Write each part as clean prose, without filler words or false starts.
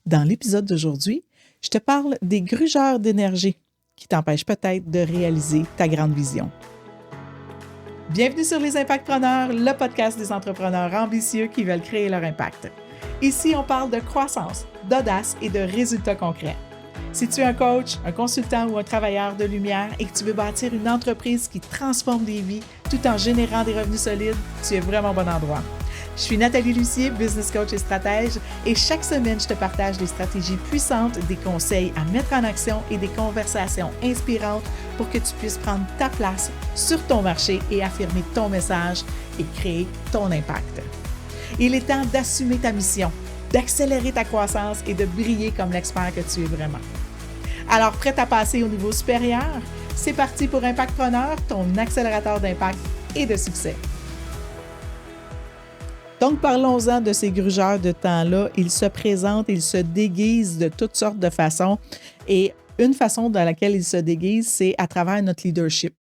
Dans l'épisode d'aujourd'hui, je te parle des grugeurs d'énergie qui t'empêchent peut-être de réaliser ta grande vision. Bienvenue sur Les Impactpreneurs, le podcast des entrepreneurs ambitieux qui veulent créer leur impact. Ici, on parle de croissance, d'audace et de résultats concrets. Si tu es un coach, un consultant ou un travailleur de lumière et que tu veux bâtir une entreprise qui transforme des vies tout en générant des revenus solides, tu es vraiment au bon endroit. Je suis Nathalie Lucier, business coach et stratège, et chaque semaine, je te partage des stratégies puissantes, des conseils à mettre en action et des conversations inspirantes pour que tu puisses prendre ta place sur ton marché et affirmer ton message et créer ton impact. Il est temps d'assumer ta mission, d'accélérer ta croissance et de briller comme l'expert que tu es vraiment. Alors, prête à passer au niveau supérieur? C'est parti pour Impactpreneur, ton accélérateur d'impact et de succès. Donc, parlons-en de ces grugeurs de temps-là. Ils se présentent, ils se déguisent de toutes sortes de façons. Et une façon dans laquelle ils se déguisent, c'est à travers notre leadership.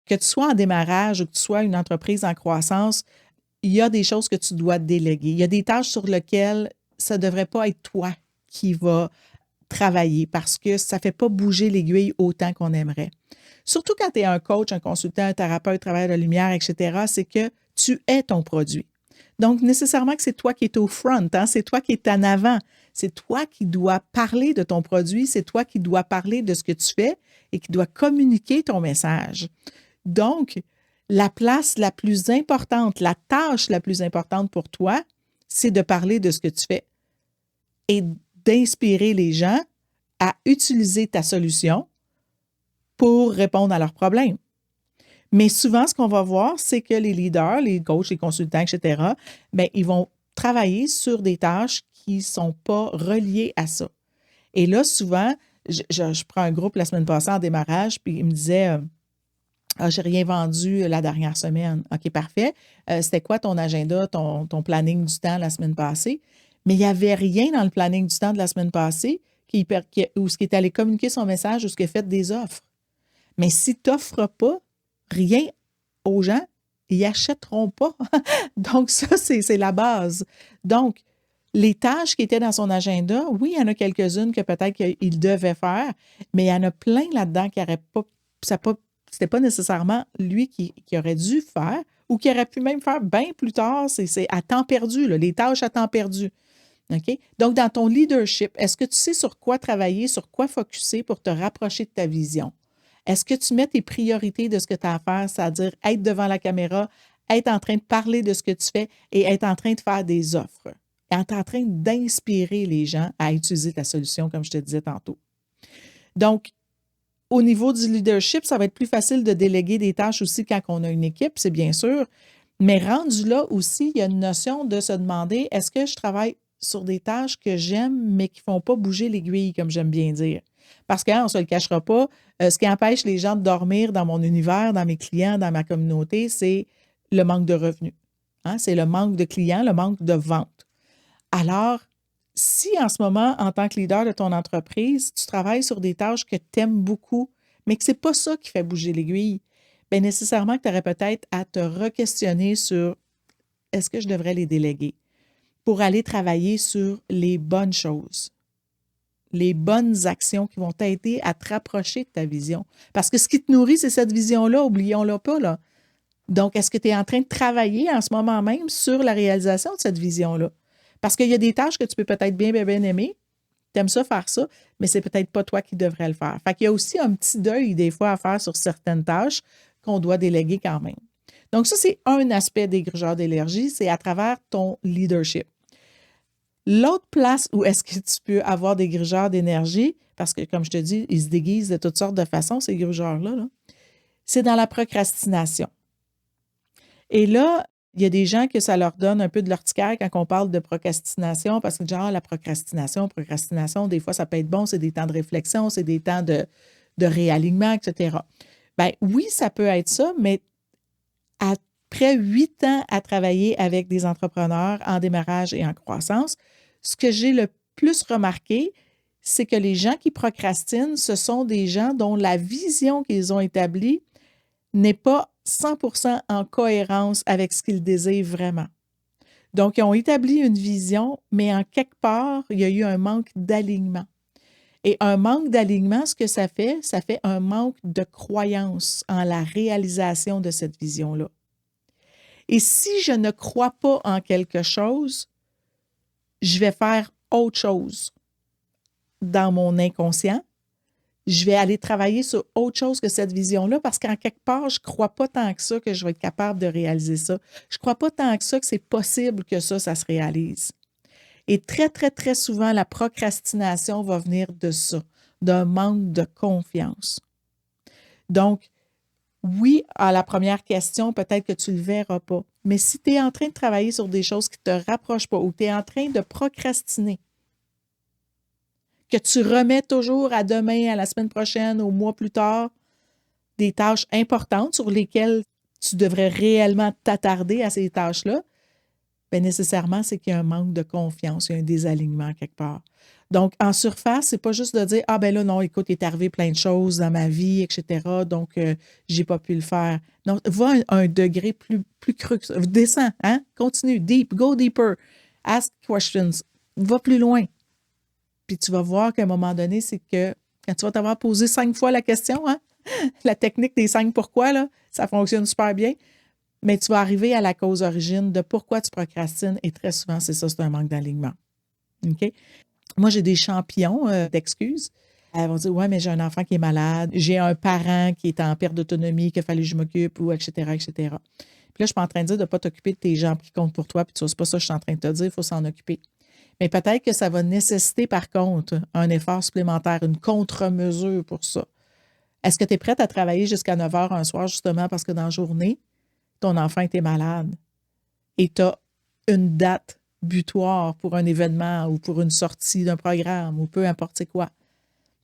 Que tu sois en démarrage ou que tu sois une entreprise en croissance, il y a des choses que tu dois déléguer. Il y a des tâches sur lesquelles ça ne devrait pas être toi qui va travailler parce que ça ne fait pas bouger l'aiguille autant qu'on aimerait. Surtout quand tu es un coach, un consultant, un thérapeute, travailleur de lumière, etc., c'est que tu es ton produit. Donc, nécessairement que c'est toi qui es au front, hein? C'est toi qui es en avant. C'est toi qui dois parler de ton produit, c'est toi qui dois parler de ce que tu fais et qui dois communiquer ton message. Donc, la place la plus importante, la tâche la plus importante pour toi, c'est de parler de ce que tu fais et d'inspirer les gens à utiliser ta solution pour répondre à leurs problèmes. Mais souvent, ce qu'on va voir, c'est que les leaders, les coachs, les consultants, etc., bien, ils vont travailler sur des tâches qui ne sont pas reliées à ça. Et là, souvent, je prends un groupe la semaine passée en démarrage, puis il me disait j'ai rien vendu la dernière semaine. OK, parfait. C'était quoi ton agenda, ton planning du temps la semaine passée? Mais il n'y avait rien dans le planning du temps de la semaine passée où ce qui est allé communiquer son message ou ce qui a fait des offres. Mais si tu n'offres pas rien aux gens, ils n'achèteront pas. Donc, ça, c'est la base. Donc, les tâches qui étaient dans son agenda, oui, il y en a quelques-unes que peut-être qu'il devait faire, mais il y en a plein là-dedans qui n'auraient pas, c'était pas nécessairement lui qui aurait dû faire ou qui aurait pu même faire bien plus tard. C'est à temps perdu, là, les tâches à temps perdu. OK? Donc, dans ton leadership, est-ce que tu sais sur quoi travailler, sur quoi focusser pour te rapprocher de ta vision? Est-ce que tu mets tes priorités de ce que tu as à faire, c'est-à-dire être devant la caméra, être en train de parler de ce que tu fais et être en train de faire des offres, être en train d'inspirer les gens à utiliser ta solution, comme je te disais tantôt. Donc, au niveau du leadership, ça va être plus facile de déléguer des tâches aussi quand on a une équipe, c'est bien sûr. Mais rendu là aussi, il y a une notion de se demander, est-ce que je travaille sur des tâches que j'aime, mais qui ne font pas bouger l'aiguille, comme j'aime bien dire? Parce qu'on ne se le cachera pas, ce qui empêche les gens de dormir dans mon univers, dans mes clients, dans ma communauté, c'est le manque de revenus. Hein? C'est le manque de clients, le manque de ventes. Alors, si en ce moment, en tant que leader de ton entreprise, tu travailles sur des tâches que tu aimes beaucoup, mais que ce n'est pas ça qui fait bouger l'aiguille, bien nécessairement que tu aurais peut-être à te re-questionner sur est-ce que je devrais les déléguer pour aller travailler sur les bonnes choses, les bonnes actions qui vont t'aider à te rapprocher de ta vision. Parce que ce qui te nourrit, c'est cette vision-là, oublions-la pas, là. Donc, est-ce que tu es en train de travailler en ce moment même sur la réalisation de cette vision-là? Parce qu'il y a des tâches que tu peux peut-être bien aimer, tu aimes ça faire ça, mais c'est peut-être pas toi qui devrais le faire. Fait qu'il y a aussi un petit deuil des fois à faire sur certaines tâches qu'on doit déléguer quand même. Donc ça, c'est un aspect des grugeurs d'énergie, c'est à travers ton leadership. L'autre place où est-ce que tu peux avoir des grugeurs d'énergie, parce que comme je te dis, ils se déguisent de toutes sortes de façons, ces grugeurs-là, là, c'est dans la procrastination. Et là, il y a des gens que ça leur donne un peu de l'urticaire quand on parle de procrastination, parce que genre, la procrastination, des fois, ça peut être bon, c'est des temps de réflexion, c'est des temps de réalignement, etc. Bien, oui, ça peut être ça, mais après 8 ans à travailler avec des entrepreneurs en démarrage et en croissance, ce que j'ai le plus remarqué, c'est que les gens qui procrastinent, ce sont des gens dont la vision qu'ils ont établie n'est pas 100% en cohérence avec ce qu'ils désirent vraiment. Donc, ils ont établi une vision, mais en quelque part, il y a eu un manque d'alignement. Et un manque d'alignement, ce que ça fait un manque de croyance en la réalisation de cette vision-là. Et si je ne crois pas en quelque chose, je vais faire autre chose dans mon inconscient. Je vais aller travailler sur autre chose que cette vision-là parce qu'en quelque part, je ne crois pas tant que ça que je vais être capable de réaliser ça. Je ne crois pas tant que ça que c'est possible que ça se réalise. Et très, très, très souvent, la procrastination va venir de ça, d'un manque de confiance. Donc, oui, à la première question, peut-être que tu ne le verras pas. Mais si tu es en train de travailler sur des choses qui ne te rapprochent pas ou tu es en train de procrastiner, que tu remets toujours à demain, à la semaine prochaine, au mois plus tard, des tâches importantes sur lesquelles tu devrais réellement t'attarder à ces tâches-là, bien nécessairement, c'est qu'il y a un manque de confiance, il y a un désalignement quelque part. Donc, en surface, c'est pas juste de dire ah ben là, non, écoute, il est arrivé plein de choses dans ma vie, etc. Donc, j'ai pas pu le faire. Non, va un degré plus creux que ça. Descends, hein? Continue, deep, go deeper. Ask questions. Va plus loin. Puis tu vas voir qu'à un moment donné, c'est que quand tu vas t'avoir posé 5 fois la question, hein? La technique des 5 pourquoi, là, ça fonctionne super bien. Mais tu vas arriver à la cause origine de pourquoi tu procrastines. Et très souvent, c'est ça, c'est un manque d'alignement. OK? Moi, j'ai des champions d'excuses. Elles vont dire, ouais, mais j'ai un enfant qui est malade, j'ai un parent qui est en perte d'autonomie, qu'il fallait que je m'occupe, ou etc., etc. Puis là, je ne suis pas en train de dire de ne pas t'occuper de tes gens qui comptent pour toi, puis c'est pas ça que je suis en train de te dire, il faut s'en occuper. Mais peut-être que ça va nécessiter, par contre, un effort supplémentaire, une contre-mesure pour ça. Est-ce que tu es prête à travailler jusqu'à 9 heures un soir, justement, parce que dans la journée, ton enfant était malade et tu as une date butoir pour un événement ou pour une sortie d'un programme ou peu importe c'est quoi.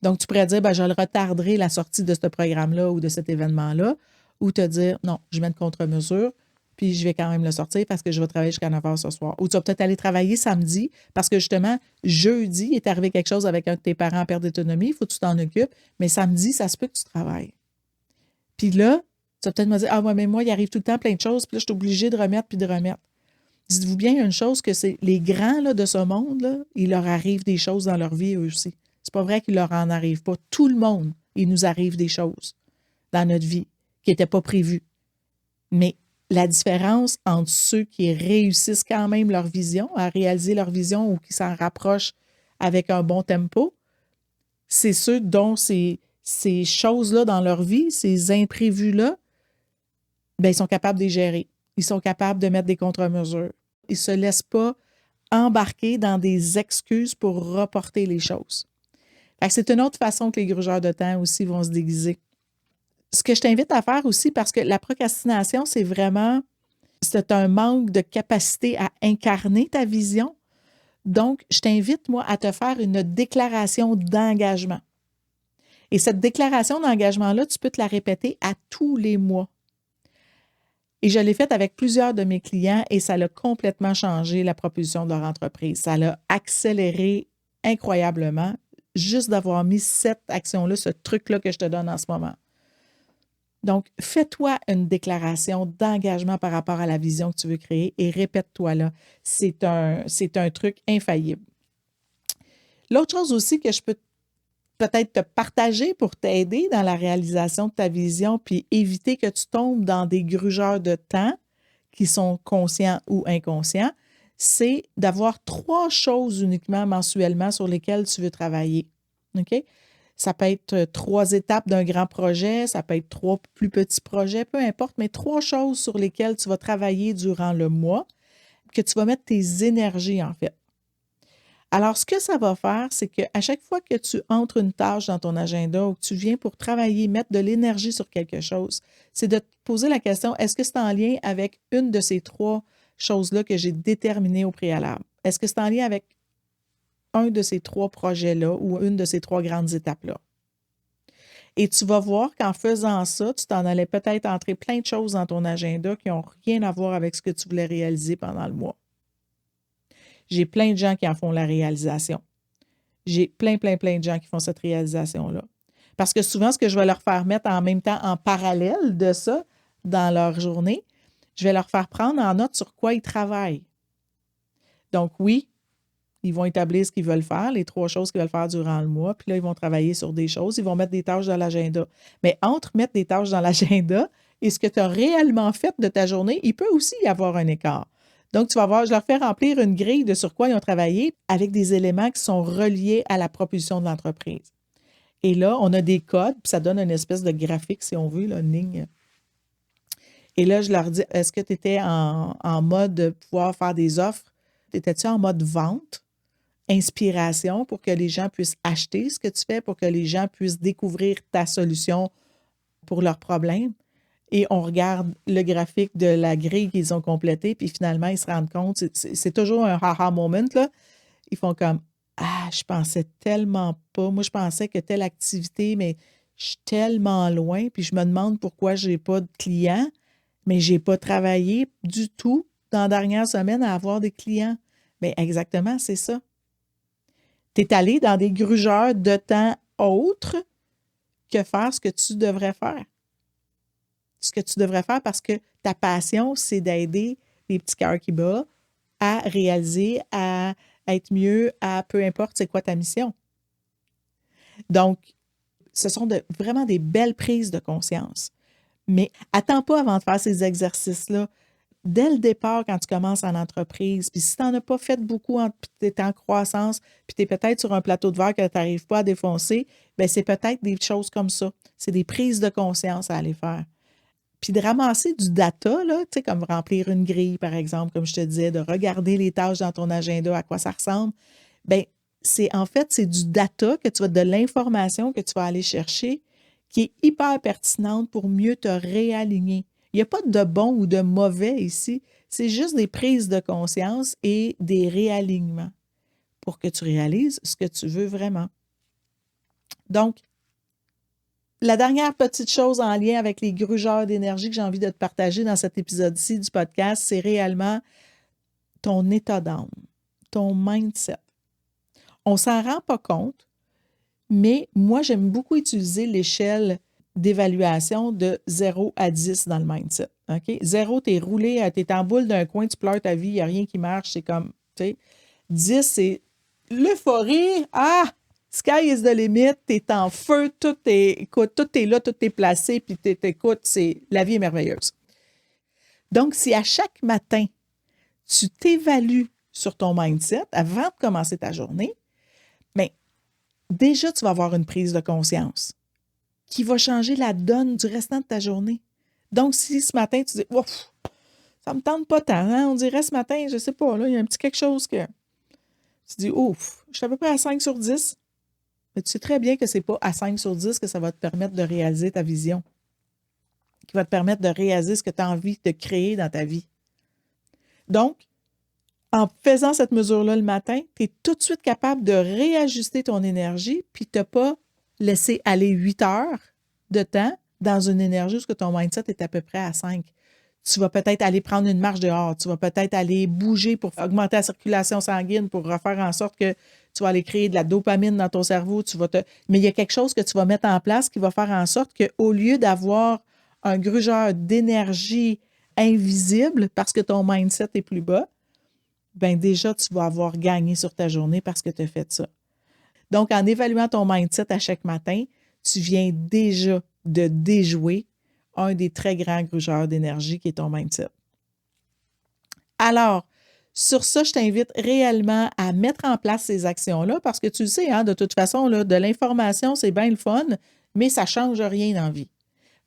Donc, tu pourrais dire, ben, je le retarderai la sortie de ce programme-là ou de cet événement-là, ou te dire, non, je mets une contre-mesure, puis je vais quand même le sortir parce que je vais travailler jusqu'à 9 heures ce soir. Ou tu vas peut-être aller travailler samedi parce que justement, jeudi, il est arrivé quelque chose avec un de tes parents en perte d'autonomie, il faut que tu t'en occupes, mais samedi, ça se peut que tu travailles. Puis là, tu vas peut-être me dire, ah ouais, mais moi, il arrive tout le temps plein de choses, puis là, je suis obligée de remettre puis de remettre. Dites-vous bien une chose, que c'est les grands là, de ce monde, là, il leur arrive des choses dans leur vie eux aussi. C'est pas vrai qu'il leur en arrive pas. Tout le monde, il nous arrive des choses dans notre vie qui n'étaient pas prévues. Mais la différence entre ceux qui réussissent quand même leur vision, à réaliser leur vision ou qui s'en rapprochent avec un bon tempo, c'est ceux dont ces choses-là dans leur vie, ces imprévus-là, bien, ils sont capables de les gérer. Ils sont capables de mettre des contre-mesures. Ils ne se laissent pas embarquer dans des excuses pour reporter les choses. Fait que c'est une autre façon que les grugeurs de temps aussi vont se déguiser. Ce que je t'invite à faire aussi, parce que la procrastination, c'est un manque de capacité à incarner ta vision. Donc, je t'invite, moi, à te faire une déclaration d'engagement. Et cette déclaration d'engagement-là, tu peux te la répéter à tous les mois. Et je l'ai faite avec plusieurs de mes clients et ça a complètement changé la propulsion de leur entreprise. Ça l'a accéléré incroyablement juste d'avoir mis cette action-là, ce truc-là que je te donne en ce moment. Donc, fais-toi une déclaration d'engagement par rapport à la vision que tu veux créer et répète-toi là. C'est un truc infaillible. L'autre chose aussi que je peux peut-être te partager pour t'aider dans la réalisation de ta vision puis éviter que tu tombes dans des grugeurs de temps qui sont conscients ou inconscients, c'est d'avoir 3 choses uniquement mensuellement sur lesquelles tu veux travailler. OK? Ça peut être 3 étapes d'un grand projet, ça peut être 3 plus petits projets, peu importe, mais 3 choses sur lesquelles tu vas travailler durant le mois, que tu vas mettre tes énergies en fait. Alors, ce que ça va faire, c'est qu'à chaque fois que tu entres une tâche dans ton agenda ou que tu viens pour travailler, mettre de l'énergie sur quelque chose, c'est de te poser la question, est-ce que c'est en lien avec une de ces 3 choses-là que j'ai déterminées au préalable? Est-ce que c'est en lien avec un de ces 3 projets-là ou une de ces 3 grandes étapes-là? Et tu vas voir qu'en faisant ça, tu t'en allais peut-être entrer plein de choses dans ton agenda qui n'ont rien à voir avec ce que tu voulais réaliser pendant le mois. J'ai plein de gens qui en font la réalisation. J'ai plein de gens qui font cette réalisation-là. Parce que souvent, ce que je vais leur faire mettre en même temps, en parallèle de ça, dans leur journée, je vais leur faire prendre en note sur quoi ils travaillent. Donc oui, ils vont établir ce qu'ils veulent faire, les 3 choses qu'ils veulent faire durant le mois, puis là, ils vont travailler sur des choses, ils vont mettre des tâches dans l'agenda. Mais entre mettre des tâches dans l'agenda et ce que tu as réellement fait de ta journée, il peut aussi y avoir un écart. Donc, tu vas voir, je leur fais remplir une grille de sur quoi ils ont travaillé avec des éléments qui sont reliés à la propulsion de l'entreprise. Et là, on a des codes, puis ça donne une espèce de graphique, si on veut, là, une ligne. Et là, je leur dis, est-ce que tu étais en mode de pouvoir faire des offres? Étais-tu en mode vente, inspiration pour que les gens puissent acheter ce que tu fais, pour que les gens puissent découvrir ta solution pour leurs problèmes? Et on regarde le graphique de la grille qu'ils ont complétée, puis finalement, ils se rendent compte, c'est toujours un aha moment, là. Ils font comme, ah, je pensais tellement pas. Moi, je pensais que telle activité, mais je suis tellement loin, puis je me demande pourquoi je n'ai pas de clients, mais je n'ai pas travaillé du tout dans la dernière semaine à avoir des clients. Bien, exactement, c'est ça. Tu es allé dans des grugeurs de temps autres que faire ce que tu devrais faire. Ce que tu devrais faire parce que ta passion, c'est d'aider les petits cœurs qui battent à réaliser, à être mieux, à peu importe c'est quoi ta mission. Donc, ce sont vraiment des belles prises de conscience. Mais attends pas avant de faire ces exercices-là. Dès le départ, quand tu commences en entreprise, puis si tu n'en as pas fait beaucoup, puis tu es en croissance, puis tu es peut-être sur un plateau de verre que tu n'arrives pas à défoncer, bien, c'est peut-être des choses comme ça. C'est des prises de conscience à aller faire. Puis de ramasser du data, là, tu sais, comme remplir une grille, par exemple, comme je te disais, de regarder les tâches dans ton agenda, à quoi ça ressemble, bien, c'est du data que tu vas, de l'information que tu vas aller chercher qui est hyper pertinente pour mieux te réaligner. Il n'y a pas de bon ou de mauvais ici, c'est juste des prises de conscience et des réalignements pour que tu réalises ce que tu veux vraiment. Donc, la dernière petite chose en lien avec les grugeurs d'énergie que j'ai envie de te partager dans cet épisode-ci du podcast, c'est réellement ton état d'âme, ton mindset. On ne s'en rend pas compte, mais moi, j'aime beaucoup utiliser l'échelle d'évaluation de 0 à 10 dans le mindset. Okay? 0, tu es roulé, tu es en boule d'un coin, tu pleures ta vie, il n'y a rien qui marche, c'est comme, tu sais. 10, c'est l'euphorie, sky is the limit, t'es en feu, écoute, tout est là, tout est placé, puis t'écoutes, la vie est merveilleuse. Donc, si à chaque matin, tu t'évalues sur ton mindset avant de commencer ta journée, bien, déjà, tu vas avoir une prise de conscience qui va changer la donne du restant de ta journée. Donc, si ce matin, tu dis, ouf, ça me tente pas tant, hein? On dirait ce matin, je sais pas, là, il y a un petit quelque chose que tu dis, ouf, je suis à peu près à 5 sur 10. Mais tu sais très bien que ce n'est pas à 5 sur 10 que ça va te permettre de réaliser ta vision, qui va te permettre de réaliser ce que tu as envie de créer dans ta vie. Donc, en faisant cette mesure-là le matin, tu es tout de suite capable de réajuster ton énergie puis de ne pas laisser aller 8 heures de temps dans une énergie où ton mindset est à peu près à 5. Tu vas peut-être aller prendre une marche dehors, tu vas peut-être aller bouger pour augmenter la circulation sanguine, pour faire en sorte que tu vas aller créer de la dopamine dans ton cerveau. Mais il y a quelque chose que tu vas mettre en place qui va faire en sorte qu'au lieu d'avoir un grugeur d'énergie invisible parce que ton mindset est plus bas, bien déjà, tu vas avoir gagné sur ta journée parce que tu as fait ça. Donc, en évaluant ton mindset à chaque matin, tu viens déjà de déjouer un des très grands grugeurs d'énergie qui est ton mindset. Alors, sur ça, je t'invite réellement à mettre en place ces actions-là parce que tu le sais, hein, de toute façon, là, de l'information, c'est bien le fun, mais ça ne change rien dans la vie.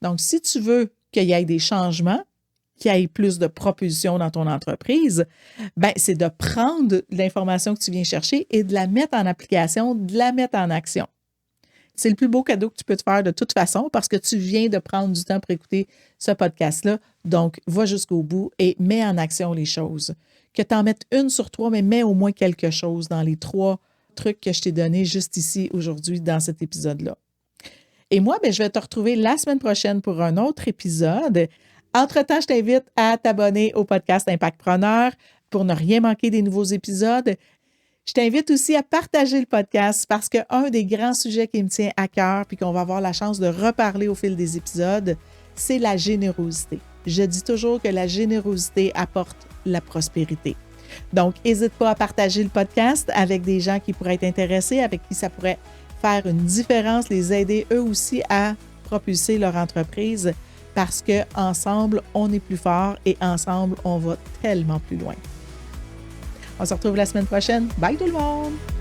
Donc, si tu veux qu'il y ait des changements, qu'il y ait plus de propulsion dans ton entreprise, bien, c'est de prendre l'information que tu viens chercher et de la mettre en application, de la mettre en action. C'est le plus beau cadeau que tu peux te faire de toute façon parce que tu viens de prendre du temps pour écouter ce podcast-là. Donc, va jusqu'au bout et mets en action les choses. Que tu en mettes une sur 3, mais mets au moins quelque chose dans les 3 trucs que je t'ai donnés juste ici aujourd'hui dans cet épisode-là. Et moi, bien, je vais te retrouver la semaine prochaine pour un autre épisode. Entre-temps, je t'invite à t'abonner au podcast Impactpreneur pour ne rien manquer des nouveaux épisodes. Je t'invite aussi à partager le podcast parce qu'un des grands sujets qui me tient à cœur puis qu'on va avoir la chance de reparler au fil des épisodes, c'est la générosité. Je dis toujours que la générosité apporte la prospérité. Donc, n'hésite pas à partager le podcast avec des gens qui pourraient être intéressés, avec qui ça pourrait faire une différence, les aider eux aussi à propulser leur entreprise parce qu'ensemble, on est plus fort et ensemble, on va tellement plus loin. On se retrouve la semaine prochaine. Bye tout le monde!